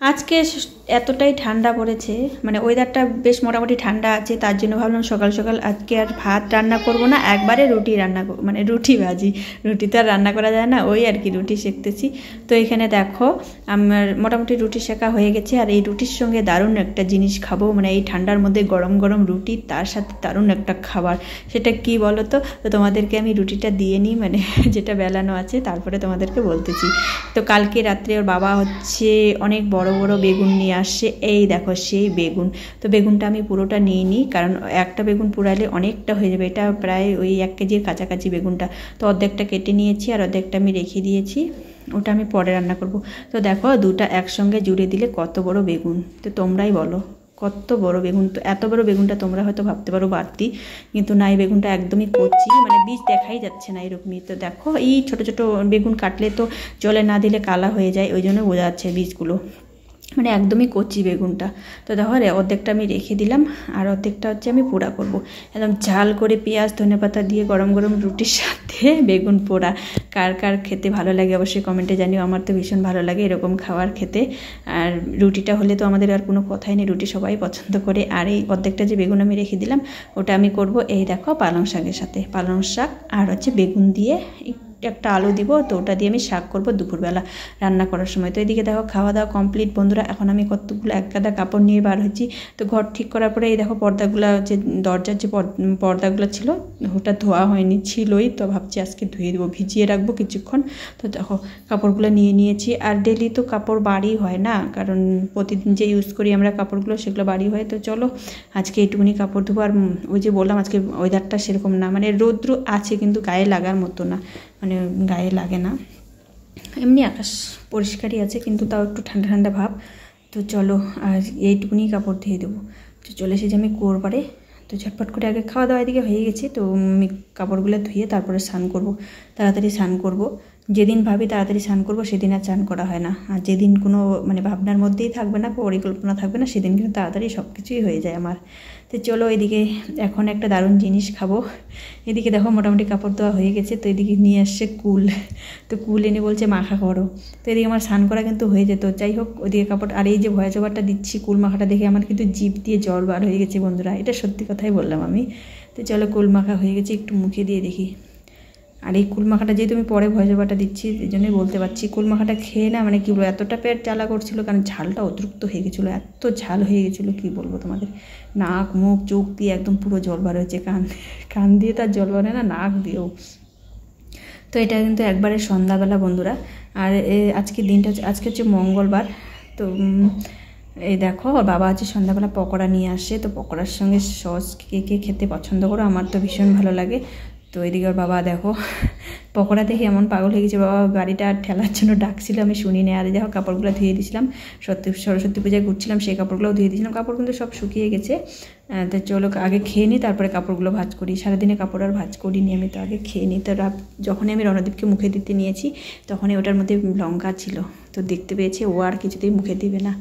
আজকে এতটাই ঠান্ডা পড়েছে, মানে ওয়েদারটা বেশ মোটামুটি ঠান্ডা আছে, তার জন্য ভাবলাম সকাল সকাল আজকে আর ভাত রান্না করব না, একবারে রুটি রান্না মানে রুটি ভাজি। রুটি তো আর রান্না করা যায় না, ওই আর কি রুটি সেঁকতেছি। তো এখানে দেখো আমার মোটামুটি রুটি শেখা হয়ে গেছে, আর এই রুটির সঙ্গে দারুণ একটা জিনিস খাবো, মানে এই ঠান্ডার মধ্যে গরম গরম রুটি, তার সাথে দারুণ একটা খাবার। সেটা কি বলো তো? তো তোমাদেরকে আমি রুটিটা দিয়ে নিই, মানে যেটা বেলানো আছে, তারপরে তোমাদেরকে বলতেছি। তো কালকে রাত্রে ওর বাবা হচ্ছে অনেক বড় বড় বেগুন নিয়ে আসছে, এই দেখো সেই বেগুন। তো বেগুনটা আমি পুরোটা নিয়ে নিই, কারণ একটা বেগুন পুরালে অনেকটা হয়ে যাবে, এটা প্রায় ওই 1 কেজির কাছাকাছি বেগুনটা। তো অর্ধেকটা কেটে নিয়েছি আর অর্ধেকটা আমি রেখে দিয়েছি, ওটা আমি পরে রান্না করব। তো দেখো দুটা একসঙ্গে জুড়ে দিলে কত বড় বেগুন, তো তোমরাই বলো কত বড় বেগুন। তো এত বড় বেগুনটা তোমরা হয়তো ভাবতে পারো বাড়তি, কিন্তু না, এই বেগুনটা একদমই কচি, মানে বীজ দেখাই যাচ্ছে না এরকমই। তো দেখো এই ছোট ছোট বেগুন কাটলে তো জলে না দিলে কালা হয়ে যায়, ওই জন্য বোঝা যাচ্ছে বীজগুলো, মানে একদমই কচি বেগুনটা। তো দেখো অর্ধেকটা আমি রেখে দিলাম, আর অর্ধেকটা হচ্ছে আমি পোড়া করব, একদম ঝাল করে পেঁয়াজ ধনেপাতা দিয়ে গরম গরম রুটির সাথে বেগুন পোড়া। কার কার খেতে ভালো লাগে অবশ্যই কমেন্টে জানিও, আমার তো ভীষণ ভালো লাগে এরকম খাবার খেতে। আর রুটিটা হলে তো আমাদের আর কোনো কথাই নেই, রুটি সবাই পছন্দ করে। আর এই অর্ধেকটা যে বেগুন আমি রেখে দিলাম, ওটা আমি করব এই দেখো পালং শাকের সাথে, পালং শাক আর হচ্ছে বেগুন দিয়ে একটা আলু দিব, তো ওটা দিয়ে আমি শাক করব দুপুরবেলা রান্না করার সময়। তো এদিকে দেখো খাওয়া দাওয়া কমপ্লিট বন্ধুরা, এখন আমি কতগুলো এক গাদা কাপড় নিয়ে বার হচ্ছি। তো ঘর ঠিক করার পরে এই দেখো পর্দাগুলো, যে দরজার যে পর্দাগুলো ছিল ওটা ধোয়া হয়নি, ছিলই, তো ভাবছি আজকে ধুয়ে দেবো, ভিজিয়ে রাখবো কিছুক্ষণ। তো দেখো কাপড়গুলো নিয়ে নিয়েছি, আর ডেলি তো কাপড় বাড়ি হয় না, কারণ প্রতিদিন যে ইউজ করি আমরা কাপড়গুলো সেগুলো বাড়ি হয়। তো চলো আজকে এইটুকুনি কাপড় ধোবো। আর ওই যে বললাম আজকে ওয়েদারটা সেরকম না, মানে রৌদ্র আছে কিন্তু গায়ে লাগার মতো না, মানে গায়ে লাগে না, এমনি আকাশ পরিষ্কারই আছে, কিন্তু তাও একটু ঠান্ডা ঠান্ডা ভাব। তো চলো আর এইটুকুনি কাপড় ধুয়ে দেবো। তো চলে এসেছি আমি কোরবারে, তো ঝটপট করে আগে খাওয়া দাওয়া এদিকে হয়ে গেছে, তো আমি কাপড়গুলো ধুয়ে তারপরে স্নান করব, তাড়াতাড়ি স্নান করব। যেদিন ভাবি তাড়াতাড়ি স্নান করবো সেদিন আর স্নান করা হয় না, আর যেদিন কোনো মানে ভাবনার মধ্যেই থাকবে না, পরিকল্পনা থাকবে না, সেদিন কিন্তু তাড়াতাড়ি সব কিছুই হয়ে যায় আমার। তো চলো এদিকে এখন একটা দারুণ জিনিস খাবো। এদিকে দেখো মোটামুটি কাপড় ধোয়া হয়ে গেছে, তো এদিকে নিয়ে আসছে কুল, তো কুল এনে বলছে মাখা করো। তো এদিকে আমার স্নান করা কিন্তু হয়ে যেত, যাই হোক ওদিকে কাপড়। আর এই যে ভয়েস ওভারটা দিচ্ছি কুল মাখাটা দেখে আমার কিন্তু জিভ দিয়ে জল বার হয়ে গেছে বন্ধুরা, এটা সত্যি কথাই বললাম আমি। তো চলো কুল মাখা হয়ে গেছে, একটু মুখে দিয়ে দেখি। আর এই কুল মাখাটা যেহেতু আমি পরে ভয়েস ওভারটা দিচ্ছি, এই জন্যই বলতে পারছি, কুল মাখাটা খেয়ে না মানে কী বলবো, এতটা পেট জ্বালা করছিল, কারণ ঝালটা অতিরিক্ত হয়ে গেছিলো, এত ঝাল হয়ে গেছিলো কী বলবো তোমাদের। নাক মুখ চোখ দিয়ে একদম পুরো জল বার হয়েছে, কান দিয়ে তার জল বার হয় না, নাক দিয়েও। তো এটা কিন্তু একবারে সন্ধ্যাবেলা বন্ধুরা। আর আজকে দিনটা আজকে হচ্ছে মঙ্গলবার। তো এই দেখো ওর বাবা আছে সন্ধ্যাবেলা পকোড়া নিয়ে আসে, তো পকোড়ার সঙ্গে সস কে কে খেতে পছন্দ করো, আমার তো ভীষণ ভালো লাগে। তো এদিকে ওর বাবা দেখো পকোড়া দেখে এমন পাগল হয়ে গেছে, বাবা গাড়িটা ঠেলার জন্য ডাকছিল, আমি শুনিনি। আর দেখো কাপড়গুলো ধুয়ে দিয়েছিলাম, সরস্বতী পূজায় ঘুরছিলাম, সেই কাপড়গুলোও ধুয়ে দিয়েছিলাম, কাপড় কিন্তু সব শুকিয়ে গেছে। তো চলো আগে খেয়ে নিই, তারপরে কাপড়গুলো ভাঁজ করি, সারাদিনে কাপড় আর ভাঁজ করিনি আমি, তো আগে খেয়ে নিই। তো যখনই আমি রণদীপকে মুখে দিতে নিয়েছি, তখনই ওটার মধ্যে লঙ্কা ছিল, তো দেখতে পেয়েছে, ও আর কিছুতেই মুখে দিবে না।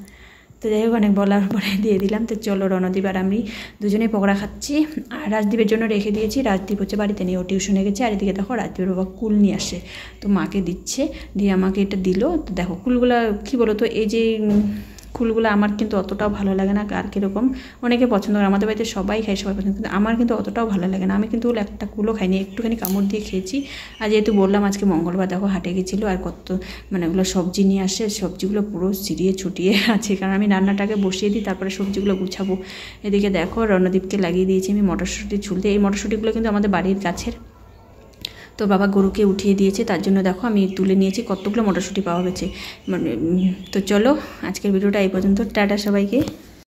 তো যাই হোক অনেক বলার পরে দিয়ে দিলাম। তো চলো রণদীপ আর আমি দুজনেই পকোড়া খাচ্ছি, আর রাজদীপের জন্য রেখে দিয়েছি, রাজদীপ হচ্ছে বাড়িতে নেই, ও টিউশনে গেছে। আর এদিকে দেখো রাজদীপের বাবা কুল নিয়ে আসে, তো মাকে দিচ্ছে, দিয়ে আমাকে এটা দিল। তো দেখো কুলগুলা কী বলো তো, এই যে কুলগুলো আমার কিন্তু অতটাও ভালো লাগে না, কার কীরকম, অনেকে পছন্দ করে, আমাদের বাড়িতে সবাই খায়, সবাই পছন্দ, কিন্তু আমার কিন্তু অতটাও ভালো লাগে না, আমি কিন্তু একটা কুলও খাইনি, একটুখানি কামড় দিয়ে খেয়েছি। আর যেহেতু বললাম আজকে মঙ্গলবার, দেখো হাটে গেছিলো, আর কত মানে ওগুলো সবজি নিয়ে আসে, সবজিগুলো পুরো ছিটিয়ে ছুটিয়ে আছে, কারণ আমি রান্নাটাকে বসিয়ে দিই, তারপরে সবজিগুলো গুছাবো। এদিকে দেখো রণদীপকে লাগিয়ে দিয়েছি আমি মটরশুঁটি ছুলতে, এই মটরশুঁটিগুলো কিন্তু আমাদের বাড়ির গাছের। তো বাবা গরুকে উঠিয়ে দিয়েছে, তার জন্য দেখো আমি তুলে নিয়েছি, কতগুলো মটরশুঁটি পাওয়া গেছে মানে। তো চলো আজকের ভিডিওটা এই পর্যন্ত, টাটা সবাইকে।